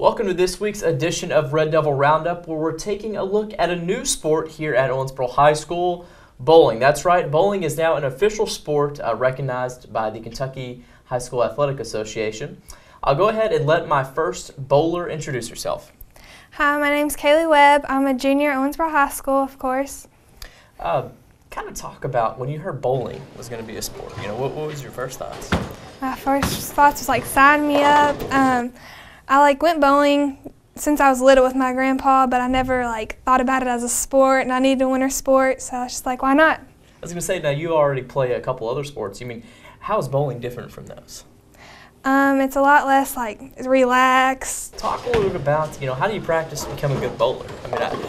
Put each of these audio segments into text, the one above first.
Welcome to this week's edition of Red Devil Roundup, where we're taking a look at a new sport here at Owensboro High School, bowling. That's right, bowling is now an official sport recognized by the Kentucky High School Athletic Association. I'll go ahead and let my first bowler introduce herself. Hi, my name's Kaylee Webb. I'm a junior at Owensboro High School, of course. Kind of talk about when you heard bowling was going to be a sport. You know, what was your first thoughts? My first thoughts was sign me up. I went bowling since I was little with my grandpa, but I never thought about it as a sport, and I needed a winter sport, so I was just like, why not? I was going to say, now you already play a couple other sports. How is bowling different from those? It's a lot less relax. Talk a little bit about, how do you practice to become a good bowler?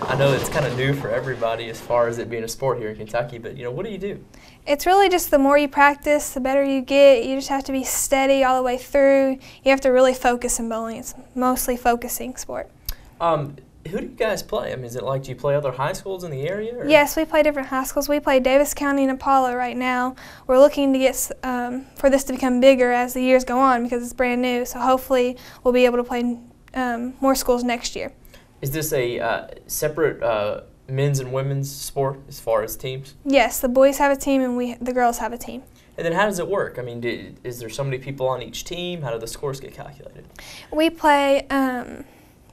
I know it's kind of new for everybody as far as it being a sport here in Kentucky, but, what do you do? It's really just the more you practice, the better you get. You just have to be steady all the way through. You have to really focus in bowling. It's mostly focusing sport. Who do you guys play? Is it do you play other high schools in the area? Or? Yes, we play different high schools. We play Davis County and Apollo right now. We're looking to get for this to become bigger as the years go on because it's brand new. So hopefully we'll be able to play more schools next year. Is this a separate men's and women's sport as far as teams? Yes, the boys have a team and the girls have a team. And then how does it work? Is there so many people on each team? How do the scores get calculated? We play.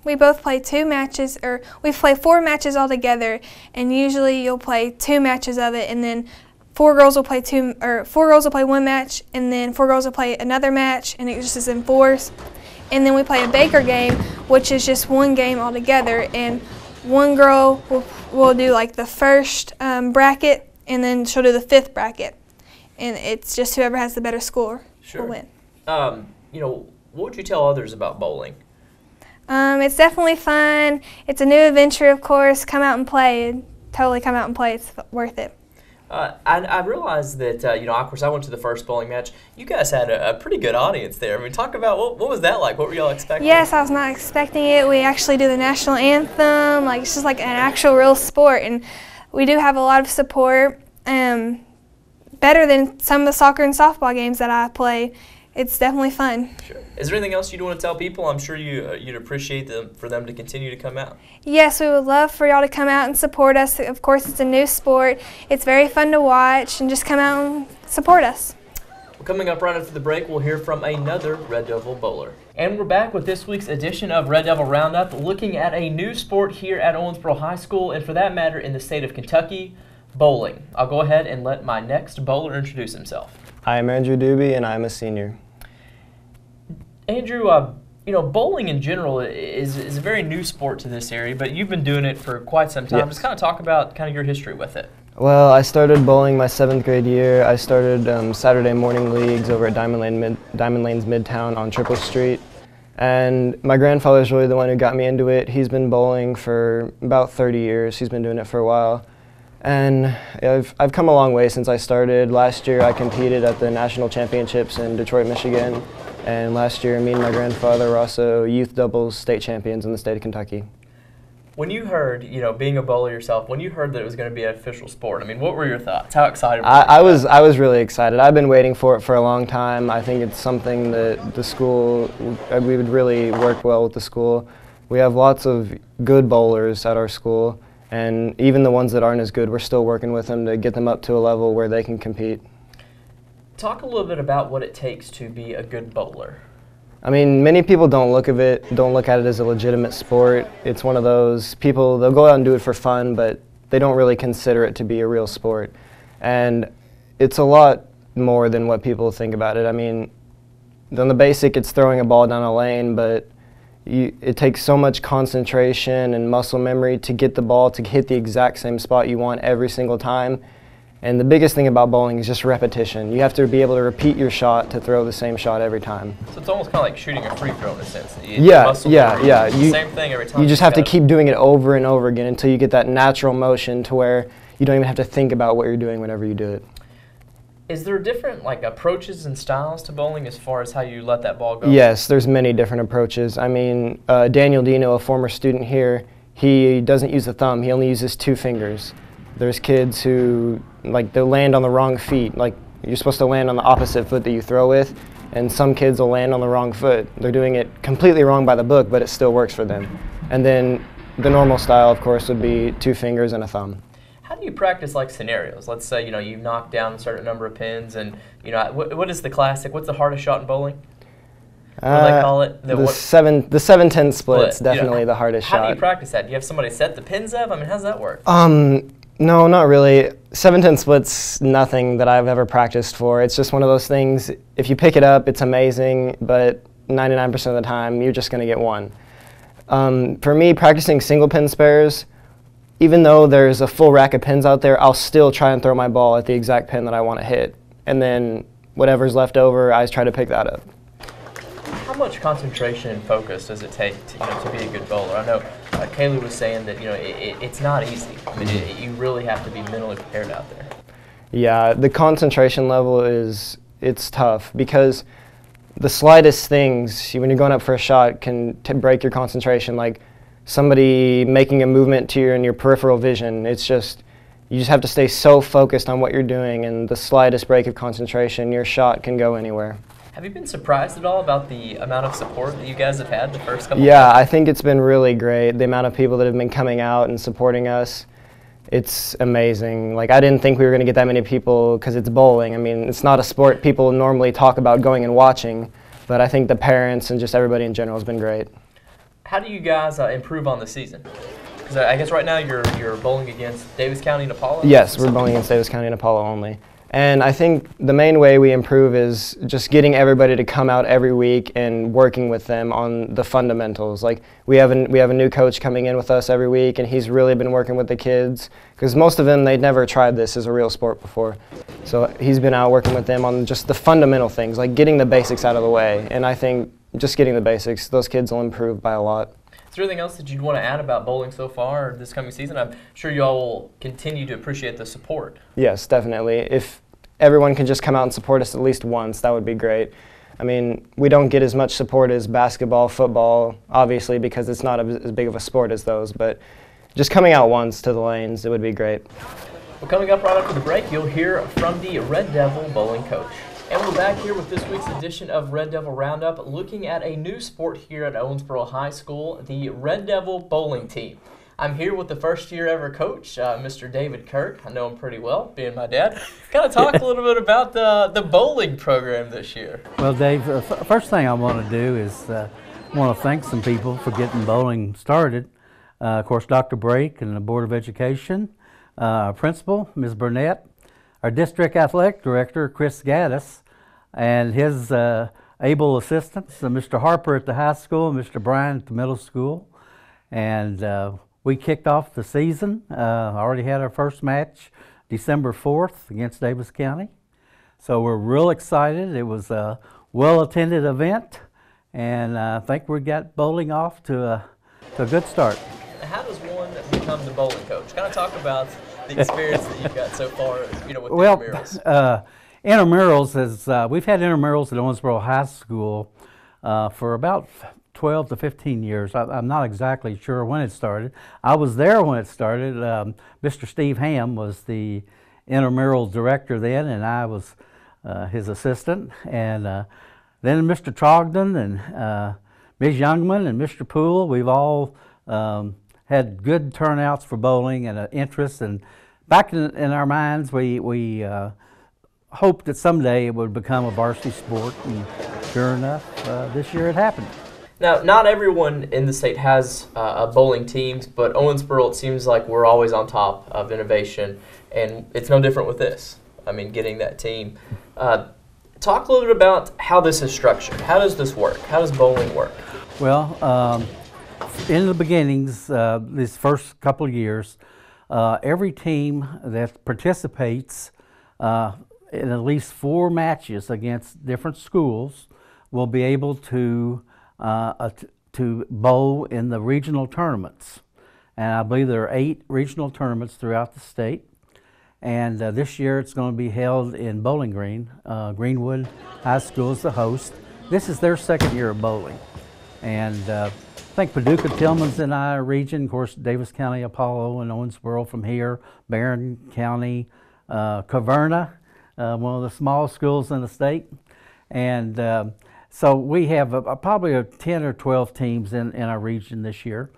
We both play 2 matches, or we play 4 matches all together, and usually you'll play 2 matches of it, and then 4 girls will play 1 match, and then 4 girls will play another match, and it just is in 4s. And then we play a Baker game, which is just 1 game all together, and one girl will do the first bracket, and then she'll do the 5th bracket, and it's just whoever has the better score will win. What would you tell others about bowling? It's definitely fun. It's a new adventure, of course. Come out and play. Totally come out and play. It's worth it. I realized that, of course, I went to the first bowling match. You guys had a pretty good audience there. Talk about what was that like? What were y'all expecting? Yes, I was not expecting it. We actually do the national anthem. It's just an actual real sport. And we do have a lot of support. Better than some of the soccer and softball games that I play. It's definitely fun. Sure. Is there anything else you'd want to tell people? I'm sure you'd appreciate for them to continue to come out. Yes, we would love for y'all to come out and support us. Of course, it's a new sport. It's very fun to watch, and just come out and support us. Well, coming up right after the break, we'll hear from another Red Devil bowler. And we're back with this week's edition of Red Devil Roundup, looking at a new sport here at Owensboro High School, and for that matter, in the state of Kentucky, bowling. I'll go ahead and let my next bowler introduce himself. Hi, I'm Andrew Doobie, and I'm a senior. Andrew, bowling in general is a very new sport to this area, but you've been doing it for quite some time. Yes. Just kind of talk about your history with it. Well, I started bowling my 7th grade year. I started Saturday morning leagues over at Diamond Lanes Midtown on Triple Street. And my grandfather's really the one who got me into it. He's been bowling for about 30 years. He's been doing it for a while. And I've come a long way since I started. Last year I competed at the national championships in Detroit, Michigan. And last year, me and my grandfather were also youth doubles state champions in the state of Kentucky. When you heard, being a bowler yourself, when you heard that it was going to be an official sport, what were your thoughts? How excited were you? I was really excited. I've been waiting for it for a long time. I think it's something that the school, we would really work well with the school. We have lots of good bowlers at our school, and even the ones that aren't as good, we're still working with them to get them up to a level where they can compete. Talk a little bit about what it takes to be a good bowler. Many people don't look at it as a legitimate sport. It's one of those people, they'll go out and do it for fun, but they don't really consider it to be a real sport. And it's a lot more than what people think about it. On the basic, it's throwing a ball down a lane, but it takes so much concentration and muscle memory to get the ball to hit the exact same spot you want every single time. And the biggest thing about bowling is just repetition. You have to be able to repeat your shot to throw the same shot every time. So it's almost kind of like shooting a free throw in a sense. Yeah. Same thing every time. You just have to keep doing it over and over again until you get that natural motion to where you don't even have to think about what you're doing whenever you do it. Is there different approaches and styles to bowling as far as how you let that ball go? Yes, there's many different approaches. Daniel Dino, a former student here, he doesn't use the thumb. He only uses 2 fingers. There's kids who they'll land on the wrong feet. You're supposed to land on the opposite foot that you throw with. And some kids will land on the wrong foot. They're doing it completely wrong by the book, but it still works for them. And then the normal style, of course, would be 2 fingers and a thumb. How do you practice like scenarios? Let's say, you've knocked down a certain number of pins, and, what is the classic? What's the hardest shot in bowling? What do they call it? The 7-10 split's definitely the hardest shot. How do you practice that? Do you have somebody set the pins up? I mean, how does that work? No, not really. 7-10 split's nothing that I've ever practiced for. It's just one of those things, if you pick it up, it's amazing, but 99% of the time, you're just going to get one. For me, practicing single pin spares, even though there's a full rack of pins out there, I'll still try and throw my ball at the exact pin that I want to hit. And then whatever's left over, I try to pick that up. How much concentration and focus does it take to be a good bowler? I know Kaylee was saying that it's not easy. I mean, you really have to be mentally prepared out there. Yeah, the concentration level it's tough because the slightest things when you're going up for a shot can break your concentration. Like somebody making a movement to your peripheral vision. You just have to stay so focused on what you're doing, and the slightest break of concentration, your shot can go anywhere. Have you been surprised at all about the amount of support that you guys have had the first couple Yeah, of months? I think it's been really great. The amount of people that have been coming out and supporting us, it's amazing. Like, I didn't think we were going to get that many people because it's bowling. I mean, it's not a sport people normally talk about going and watching, but I think the parents and just everybody in general has been great. How do you guys improve on the season? Because I guess right now you're bowling against Davis County and Apollo? Yes, we're bowling against Davis County and Apollo only. And I think the main way we improve is just getting everybody to come out every week and working with them on the fundamentals. Like we have a new coach coming in with us every week, and he's really been working with the kids because most of them, they'd never tried this as a real sport before. So he's been out working with them on just the fundamental things, like getting the basics out of the way. And I think just getting the basics, those kids will improve by a lot. Is there anything else that you'd want to add about bowling so far this coming season? I'm sure you all will continue to appreciate the support. Yes, definitely. If everyone can just come out and support us at least once, that would be great. I mean, we don't get as much support as basketball, football, obviously, because it's not as big of a sport as those, but just coming out once to the lanes, it would be great. Well, coming up right after the break, you'll hear from the Red Devil bowling coach. And we're back here with this week's edition of Red Devil Roundup, looking at a new sport here at Owensboro High School, the Red Devil bowling team. I'm here with the first-year ever coach, Mr. David Kirk. I know him pretty well, being my dad. Kind of talk a little bit about the bowling program this year. Well, Dave, first thing I want to do is want to thank some people for getting bowling started. Of course, Dr. Brake and the Board of Education, our principal, Ms. Burnett, our district athletic director, Chris Gaddis, and his able assistants, Mr. Harper at the high school and Mr. Bryan at the middle school. And we kicked off the season. Already had our first match December 4th against Davis County. So we're real excited. It was a well-attended event, and I think we got bowling off to a good start. How does one become the bowling coach? Kind of talk about the experience that you've got so far, with intramurals. Intramurals is, we've had intramurals at Owensboro High School for about 12 to 15 years. I'm not exactly sure when it started. I was there when it started. Mr. Steve Ham was the intramural director then, and I was his assistant. And then Mr. Trogdon and Ms. Youngman and Mr. Poole, we've all had good turnouts for bowling and an interest. And back in our minds, we hoped that someday it would become a varsity sport, and sure enough, this year it happened. Now, not everyone in the state has bowling teams, but Owensboro, it seems like we're always on top of innovation, and it's no different with this. I mean, getting that team. Talk a little bit about how this is structured. How does this work? How does bowling work? Well, in the beginnings, these first couple of years, every team that participates in at least 4 matches against different schools will be able to bowl in the regional tournaments. And I believe there are 8 regional tournaments throughout the state. And this year it's going to be held in Bowling Green. Greenwood High School is the host. This is their second year of bowling. And I think Paducah, Tillman's in our region. Of course, Davis County, Apollo, and Owensboro from here. Barron County, Caverna, one of the smallest schools in the state. And so we have probably 10 or 12 teams in our region this year.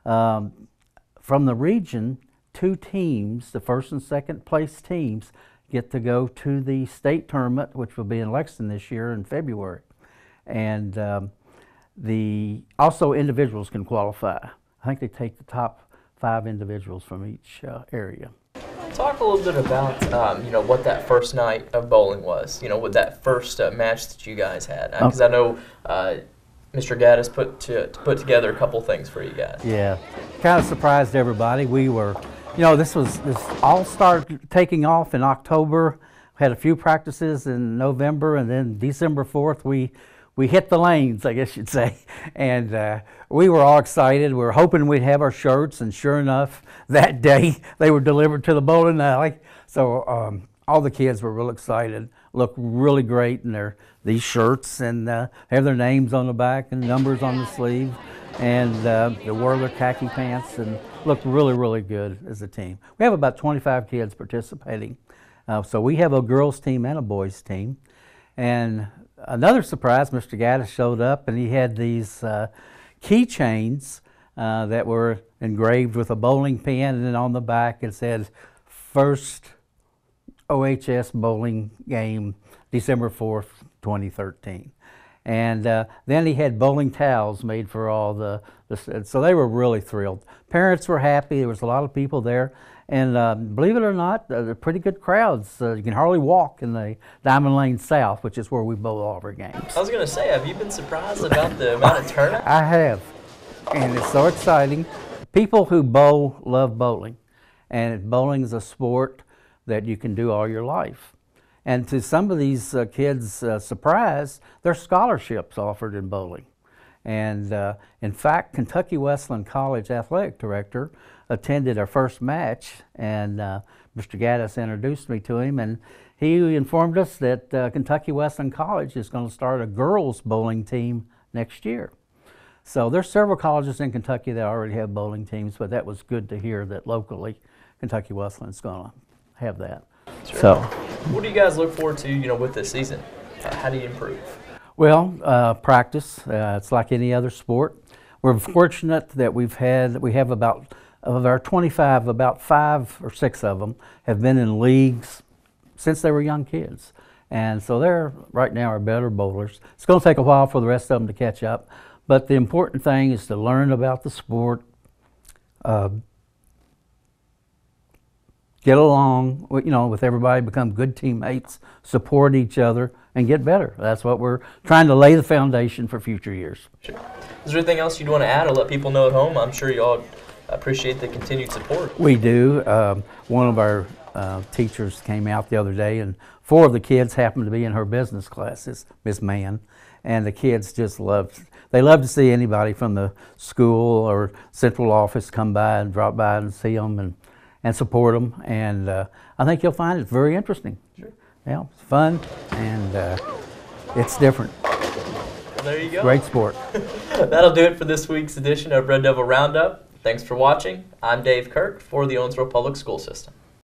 From the region, 2 teams, the first and second place teams, get to go to the state tournament, which will be in Lexington this year in February. And also individuals can qualify. I think they take the top 5 individuals from each area. Talk a little bit about what that first night of bowling was. With that first match that you guys had, because I know Mr. Gaddis put together a couple things for you guys. Yeah, kind of surprised everybody. We were, this all started taking off in October. We had a few practices in November, and then December 4th we hit the lanes, I guess you'd say, and we were all excited. We were hoping we'd have our shirts, and sure enough, that day they were delivered to the bowling alley. So all the kids were real excited. Looked really great in these shirts, and have their names on the back and numbers on the sleeve, and they wore their khaki pants and looked really, really good as a team. We have about 25 kids participating. So we have a girls team and a boys team. And another surprise, Mr. Gaddis showed up, and he had these keychains that were engraved with a bowling pin, and then on the back it said, "First OHS bowling game, December 4th, 2013." And then he had bowling towels made for all so they were really thrilled. Parents were happy. There was a lot of people there. And believe it or not, they're pretty good crowds. You can hardly walk in the Diamond Lane South, which is where we bowl all of our games. I was going to say, have you been surprised about the amount of turnout? I have, and it's so exciting. People who bowl love bowling, and bowling is a sport that you can do all your life. And to some of these kids' surprise, there's scholarships offered in bowling. And in fact, Kentucky Wesleyan College athletic director attended our first match, and Mr. Gaddis introduced me to him, and he informed us that Kentucky Wesleyan College is going to start a girls bowling team next year. So there's several colleges in Kentucky that already have bowling teams, but that was good to hear that locally Kentucky Wesleyan is going to have that. Sure. So, what do you guys look forward to, with this season? How do you improve? Well, practice. It's like any other sport. We're fortunate that we have about, of our 25, about 5 or 6 of them have been in leagues since they were young kids. And so they're, right now, are better bowlers. It's going to take a while for the rest of them to catch up. But the important thing is to learn about the sport, get along, with everybody, become good teammates, support each other, and get better. That's what we're trying to lay the foundation for future years. Sure. Is there anything else you'd want to add or let people know at home? I'm sure you all appreciate the continued support. We do. One of our teachers came out the other day, and 4 of the kids happened to be in her business classes, Miss Mann, and the kids just they love to see anybody from the school or central office come by and drop by and see them and support them. And I think you'll find it very interesting. Sure. Yeah, it's fun, and it's different. Well, there you go. Great sport. That'll do it for this week's edition of Red Devil Roundup. Thanks for watching. I'm Dave Kirk for the Owensboro Public School System.